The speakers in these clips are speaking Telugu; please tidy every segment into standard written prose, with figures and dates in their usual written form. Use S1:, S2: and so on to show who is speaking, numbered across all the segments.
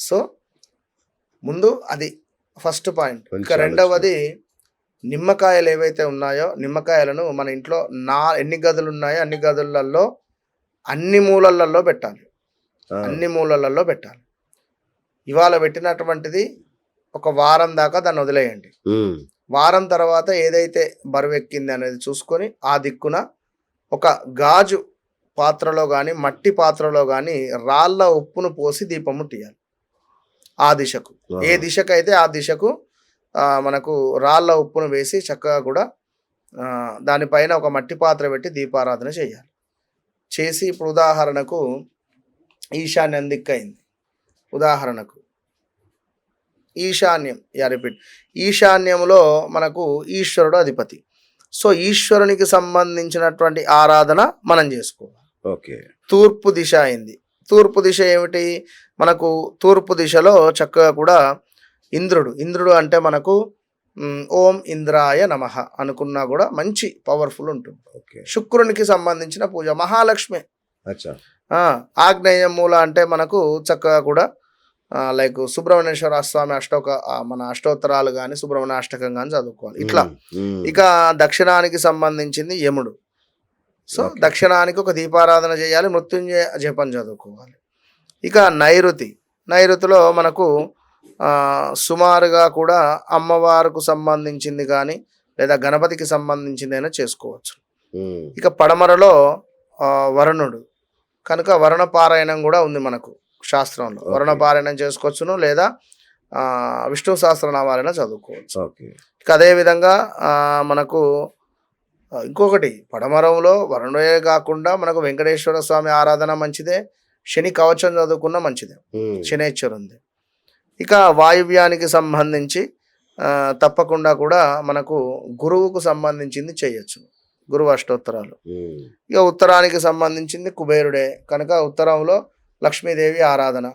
S1: సో ముందు అది ఫస్ట్ పాయింట్. ఇక
S2: మంచి ఆలోచన.
S1: రెండవది నిమ్మకాయలు ఏవైతే ఉన్నాయో నిమ్మకాయలను మన ఇంట్లో ఎన్ని గదులు ఉన్నాయో అన్ని గదులలో అన్ని మూలలలో పెట్టాలి.
S2: ఆ,
S1: అన్ని మూలలలో పెట్టాలి. ఇవాళ పెట్టినటువంటిది ఒక వారం దాకా దాన్ని వదిలేయండి.
S2: ఉమ్,
S1: వారం తర్వాత ఏదైతే బరువెక్కింది అనేది చూసుకొని ఆ దిక్కున ఒక గాజు పాత్రలో కానీ మట్టి పాత్రలో కానీ రాళ్ళ ఉప్పును పోసి దీపం ముట్టియాలి. ఆ దిశకు ఏ
S2: ఆహా.
S1: దిశకైతే ఆ దిశకు మనకు రాళ్ళ ఉప్పును వేసి చక్కగా కూడా దానిపైన ఒక మట్టి పాత్ర పెట్టి దీపారాధన చేయాలి. చేసి ఇప్పుడు ఉదాహరణకు ఈశాన్యం దిక్కు అయింది. ఉదాహరణకు ఈశాన్యం రిపీట్ ఈశాన్యంలో మనకు ఈశ్వరుడు అధిపతి. సో ఈశ్వరునికి సంబంధించినటువంటి ఆరాధన మనం చేసుకోవాలి.
S2: ఓకే.
S1: తూర్పు దిశ అయింది. తూర్పు దిశ ఏమిటి? మనకు తూర్పు దిశలో చక్కగా కూడా ఇంద్రుడు అంటే మనకు ఓం ఇంద్రాయ నమః అనుకున్నా కూడా మంచి పవర్ఫుల్ ఉంటుంది.
S2: ఓకే.
S1: శుక్రునికి సంబంధించిన పూజ మహాలక్ష్మి.
S2: అచ్చా.
S1: ఆగ్నేయ మూల అంటే మనకు చక్కగా కూడా లైక్ సుబ్రహ్మణ్యేశ్వర స్వామి మన అష్టోత్తరాలు కానీ సుబ్రహ్మణ్య అష్టకం కానీ చదువుకోవాలి. ఇట్లా ఇక దక్షిణానికి సంబంధించింది యముడు. సో దక్షిణానికి ఒక దీపారాధన చేయాలి. మృత్యుంజయ జపం చదువుకోవాలి. ఇక నైరుతిలో మనకు సుమారుగా కూడా అమ్మవారికి సంబంధించింది కానీ లేదా గణపతికి సంబంధించింది అయినా చేసుకోవచ్చు. ఇక పడమరలో వరుణుడు కనుక వరుణ పారాయణం కూడా ఉంది మనకు శాస్త్రంలో. వరుణ పారాయణం చేసుకోవచ్చును లేదా విష్ణు సహస్రనామాలైనా చదువుకోవచ్చు. ఇక అదేవిధంగా మనకు ఇంకొకటి పడమరంలో వరుణుడే కాకుండా మనకు వెంకటేశ్వర స్వామి ఆరాధన మంచిదే. శని కవచం చదువుకున్న మంచిదే. శనేశ్వరుంది. ఇక వాయువ్యానికి సంబంధించి తప్పకుండా కూడా మనకు గురువుకు సంబంధించింది చేయొచ్చు. గురువు అష్టోత్తరాలు. ఇక ఉత్తరానికి సంబంధించింది కుబేరుడే కనుక ఉత్తరంలో లక్ష్మీదేవి ఆరాధన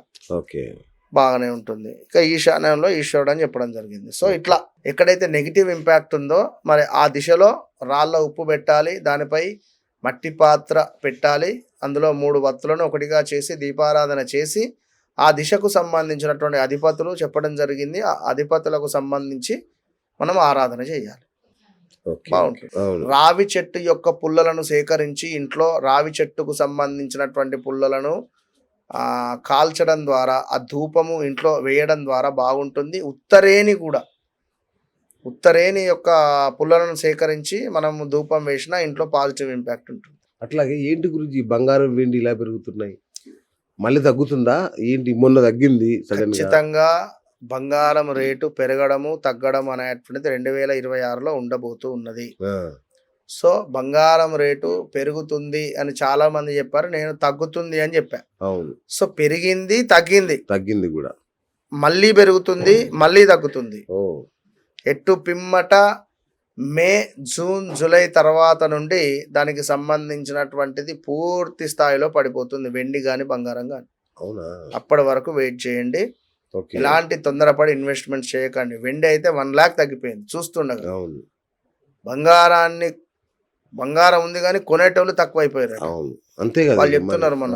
S1: బాగానే ఉంటుంది. ఇక ఈశాన్యంలో ఈశ్వరుడు అని చెప్పడం జరిగింది. సో ఇట్లా ఎక్కడైతే నెగిటివ్ ఇంపాక్ట్ ఉందో మరి ఆ దిశలో రాళ్ళ ఉప్పు పెట్టాలి. దానిపై మట్టి పాత్ర పెట్టాలి. అందులో 3 వత్తులను ఒకటిగా చేసి దీపారాధన చేసి ఆ దిశకు సంబంధించినటువంటి అధిపతులు చెప్పడం జరిగింది. ఆ అధిపతులకు సంబంధించి మనం ఆరాధన చేయాలి. బాగుంటుంది. రావి చెట్టు యొక్క పుల్లలను సేకరించి ఇంట్లో రావి చెట్టుకు సంబంధించినటువంటి పుల్లలను కాల్చడం ద్వారా ఆ ధూపము ఇంట్లో వేయడం ద్వారా బాగుంటుంది. ఉత్తరేణి యొక్క పుల్లలను సేకరించి మనం ధూపం వేసినా ఇంట్లో పాజిటివ్ ఇంపాక్ట్ ఉంటుంది.
S2: అట్లాగే ఏంటి గురించి బంగారం వెండి ఇలా పెరుగుతున్నాయి, మళ్ళీ తగ్గుతుందా ఏంటి? మొన్న తగ్గింది.
S1: ఖచ్చితంగా బంగారం రేటు పెరగడము తగ్గడం అనేటువంటిది 2026లో ఉండబోతూ ఉన్నది. సో బంగారం రేటు పెరుగుతుంది అని చాలా మంది చెప్పారు. నేను తగ్గుతుంది అని చెప్పా.
S2: అవును.
S1: సో పెరిగింది తగ్గింది
S2: కూడా,
S1: మళ్ళీ పెరుగుతుంది మళ్ళీ తగ్గుతుంది. ఎట్టు పిమ్మట మే జూన్ జూలై తర్వాత నుండి దానికి సంబంధించినటువంటిది పూర్తి స్థాయిలో పడిపోతుంది, వెండి కానీ బంగారం కానీ.
S2: అవునా? అప్పటి
S1: వరకు వెయిట్ చేయండి. ఇలాంటి తొందరపడి ఇన్వెస్ట్మెంట్ చేయకండి. వెండి అయితే 1 lakh తగ్గిపోయింది చూస్తుండగా. బంగారం ఉంది కానీ కొనేటోళ్ళు తక్కువ అయిపోయారు.
S2: అంతే
S1: వాళ్ళు చెప్తున్నారు మన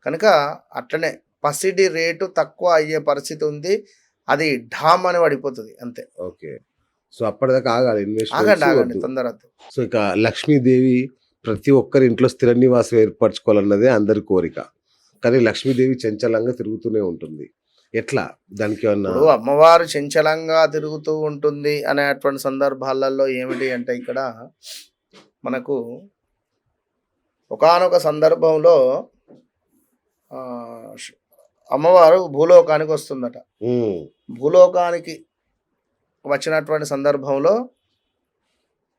S1: కనుక అట్లనే పసిడి రేటు తక్కువ అయ్యే పరిస్థితి ఉంది. అది ఢామ్ అని పడిపోతుంది అంతే.
S2: ఓకే. సో అప్పటిదాకా ఆగాలి,
S1: ఆగండి తొందర.
S2: సో ఇక లక్ష్మీదేవి ప్రతి ఒక్కరి ఇంట్లో స్థిర నివాసం ఏర్పరచుకోవాలన్నదే అందరి కోరిక. కానీ లక్ష్మీదేవి చంచలంగా తిరుగుతూనే ఉంటుంది. ఎట్లా దానికి
S1: అమ్మవారు చంచలంగా తిరుగుతూ ఉంటుంది అనేటువంటి సందర్భాలలో ఏమిటి అంటే ఇక్కడ మనకు ఒకానొక సందర్భంలో అమ్మవారు భూలోకానికి వస్తుందట. భూలోకానికి వచ్చినటువంటి సందర్భంలో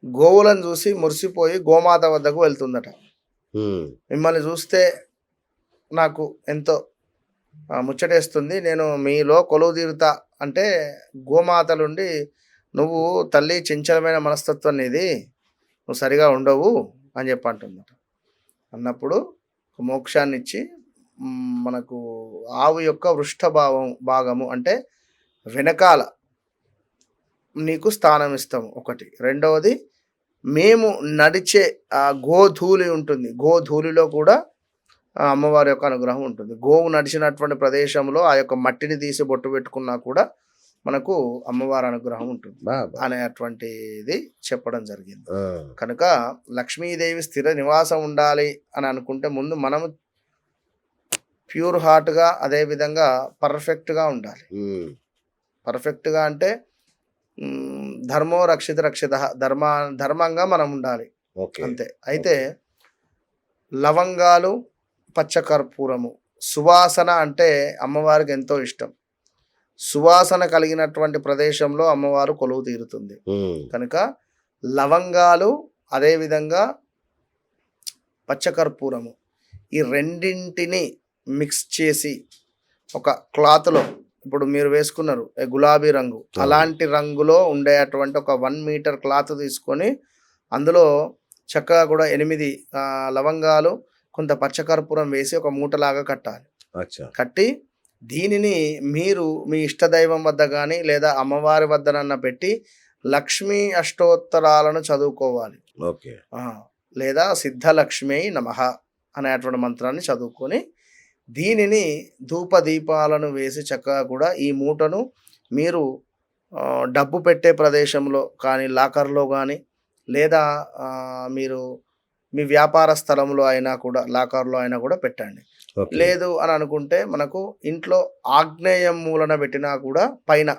S1: గోవులను చూసి మురిసిపోయి గోమాత వద్దకు వెళ్తుందట. మిమ్మల్ని చూస్తే నాకు ఎంతో ముచ్చటేస్తుంది, నేను మీలో కొలువు తీరుతా అంటే గోమాతలుండి నువ్వు తల్లి చంచలమైన మనస్తత్వం ఇది, నువ్వు సరిగా ఉండవు అని చెప్పి అంటుందట. అన్నప్పుడు మోక్షాన్ని ఇచ్చి మనకు ఆవు యొక్క భాగము అంటే వెనకాల నీకు స్థానం ఇస్తాము ఒకటి. రెండవది మేము నడిచే ఆ గోధూళి ఉంటుంది, గోధూళిలో కూడా అమ్మవారి యొక్క అనుగ్రహం ఉంటుంది. గోవు నడిచినటువంటి ప్రదేశంలో ఆ యొక్క మట్టిని తీసి బొట్టు పెట్టుకున్నా కూడా మనకు అమ్మవారి అనుగ్రహం ఉంటుంది అనేటువంటిది చెప్పడం జరిగింది. కనుక లక్ష్మీదేవి స్థిర నివాసం ఉండాలి అని అనుకుంటే ముందు మనము ప్యూర్ హార్ట్గా, అదేవిధంగా పర్ఫెక్ట్గా ఉండాలి. పర్ఫెక్ట్గా అంటే ధర్మో రక్షిత రక్షిత, ధర్మంగా మనం ఉండాలి అంతే. అయితే లవంగాలు, పచ్చకర్పూరము, సువాసన అంటే అమ్మవారికి ఎంతో ఇష్టం. సువాసన కలిగినటువంటి ప్రదేశంలో అమ్మవారు కొలువు తీరుతుంది. కనుక లవంగాలు, అదేవిధంగా పచ్చకర్పూరము, ఈ రెండింటిని మిక్స్ చేసి ఒక క్లాత్లో, ఇప్పుడు మీరు వేసుకున్నారు గులాబీ రంగు, అలాంటి రంగులో ఉండేటువంటి ఒక 1 మీటర్ క్లాత్ తీసుకొని అందులో చక్కగా కూడా 8 లవంగాలు, కొంత పచ్చకర్పూరం వేసి ఒక మూటలాగా కట్టాలి. కట్టి దీనిని మీరు మీ ఇష్టదైవం వద్ద కానీ లేదా అమ్మవారి వద్దనన్నా పెట్టి లక్ష్మీ అష్టోత్తరాలను చదువుకోవాలి. లేదా సిద్ధలక్ష్మి నమః అనేటువంటి మంత్రాన్ని చదువుకొని దీనిని ధూపదీపాలను వేసి చక్కగా కూడా ఈ మూటను మీరు డబ్బు పెట్టే ప్రదేశంలో కానీ, లాకర్లో కానీ, లేదా మీరు మీ వ్యాపార స్థలంలో అయినా కూడా, లాకర్లో అయినా కూడా పెట్టండి. లేదు అని అనుకుంటే మనకు ఇంట్లో ఆగ్నేయం మూలన పెట్టినా కూడా, పైన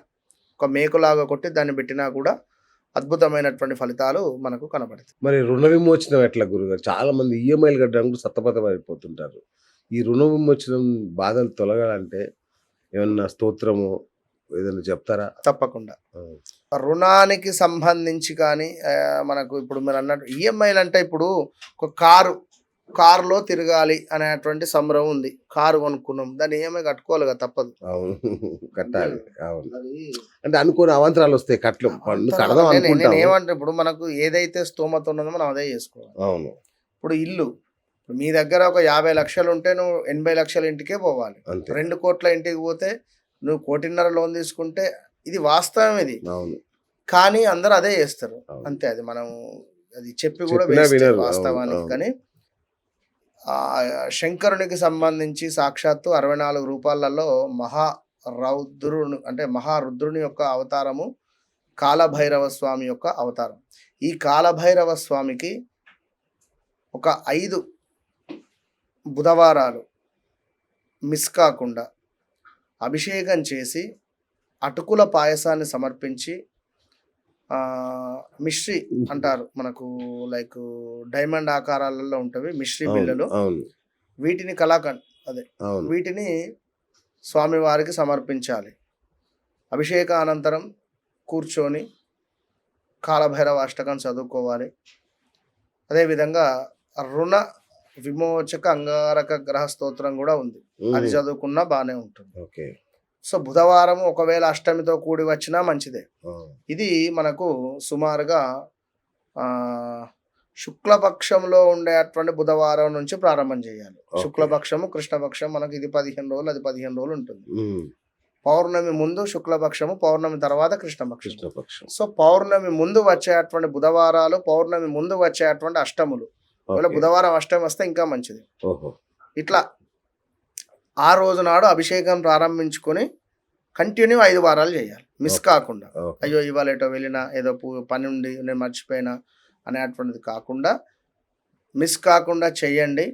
S1: ఒక మేకులాగా కొట్టి దాన్ని పెట్టినా కూడా అద్భుతమైనటువంటి ఫలితాలు మనకు కనబడతాయి.
S2: మరి రుణ విమోచనం ఎట్లా గురుగారు? చాలా మంది ఈఎంఐలు కట్టడానికి సతమతం అయిపోతుంటారు. ఈ రుణ విమోచనం బాధలు తొలగాలంటే ఏమన్నా స్తోత్రము ఏదైనా చెప్తారా?
S1: తప్పకుండా. రుణానికి సంబంధించి కానీ మనకు ఇప్పుడు మీరు అన్నట్టు ఈఎంఐలు అంటే, ఇప్పుడు ఒక కారులో తిరగాలి అనేటువంటి సంబరం ఉంది. కారు కొనుక్కున్నాం, దాన్ని ఈఎంఐ కట్టుకోవాలి కదా, తప్పదు.
S2: కట్టాలి. అంటే అనుకోని అవాంతరాలు వస్తాయి.
S1: నేను ఏమంటే, ఇప్పుడు మనకు ఏదైతే స్తోమత ఉన్నదో మనం అదే చేసుకోవాలి. ఇప్పుడు ఇల్లు, మీ దగ్గర ఒక 50 లక్షలు ఉంటే నువ్వు 80 లక్షల ఇంటికే పోవాలి. 2 కోట్ల ఇంటికి పోతే నువ్వు 1.5 కోటి లోన్ తీసుకుంటే ఇది వాస్తవం. ఇది కానీ అందరూ అదే చేస్తారు అంతే. అది మనం అది చెప్పి కూడా వాస్తవానికి. కానీ శంకరునికి సంబంధించి సాక్షాత్తు 64 రూపాలలో మహారుద్రుని యొక్క అవతారము కాలభైరవ స్వామి యొక్క అవతారం. ఈ కాలభైరవ స్వామికి ఒక 5 బుధవారాలు మిస్ కాకుండా అభిషేకం చేసి అటుకుల పాయసాన్ని సమర్పించి, మిశ్రీ అంటారు మనకు, లైక్ డైమండ్ ఆకారాలలో ఉంటవి మిశ్రీ బిళ్ళలు, వీటిని వీటిని స్వామివారికి సమర్పించాలి. అభిషేక అనంతరం కూర్చొని కాలభైరవ అష్టకం చదువుకోవాలి. అదేవిధంగా రుణ విమోచక అంగారక గ్రహ స్తోత్రం కూడా ఉంది, అది చదువుకున్నా బాగానే ఉంటుంది. సో బుధవారం ఒకవేళ అష్టమితో కూడి వచ్చినా మంచిదే. ఇది మనకు సుమారుగా శుక్లపక్షంలో ఉండేటువంటి బుధవారం నుంచి ప్రారంభం చేయాలి. శుక్లపక్షము, కృష్ణపక్షం మనకు ఇది 15 రోజులు, అది 15 రోజులు ఉంటుంది. పౌర్ణమి ముందు శుక్లపక్షము, పౌర్ణమి తర్వాత కృష్ణపక్షం. సో పౌర్ణమి ముందు వచ్చేటువంటి బుధవారాలు, పౌర్ణమి ముందు వచ్చేటువంటి అష్టములు, బుధవారం అష్టమి వస్తే ఇంకా మంచిది. ఇట్లా ఆ రోజు నాడు అభిషేకం ప్రారంభించుకొని కంటిన్యూ 5 వారాలు చేయాలి, మిస్ కాకుండా. అయ్యో ఇవాళ ఏటో వెళ్ళినా, ఏదో పని ఉండి నేను మర్చిపోయినా అనేటువంటిది కాకుండా మిస్ కాకుండా చెయ్యండి.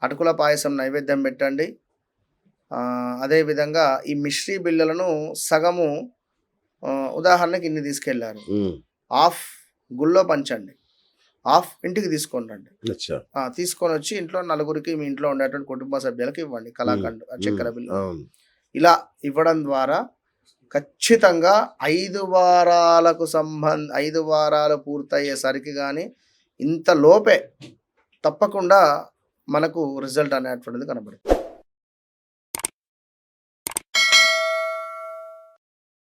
S1: అటుకుల పాయసం నైవేద్యం పెట్టండి. అదేవిధంగా ఈ మిశ్రీ బిళ్ళలను సగము, ఉదాహరణకి ఇన్ని తీసుకెళ్లారు, హాఫ్ గుళ్ళో పంచండి, హాఫ్ ఇంటికి తీసుకొని రండి. తీసుకొని వచ్చి ఇంట్లో నలుగురికి, మీ ఇంట్లో ఉండేటువంటి కుటుంబ సభ్యులకు ఇవ్వండి. కలాకండ్, చక్కెర బిల్లు ఇలా ఇవ్వడం ద్వారా ఖచ్చితంగా 5 వారాలు పూర్తయ్యేసరికి కానీ ఇంత లోపే తప్పకుండా మనకు రిజల్ట్ అనేటువంటిది కనబడుతుంది.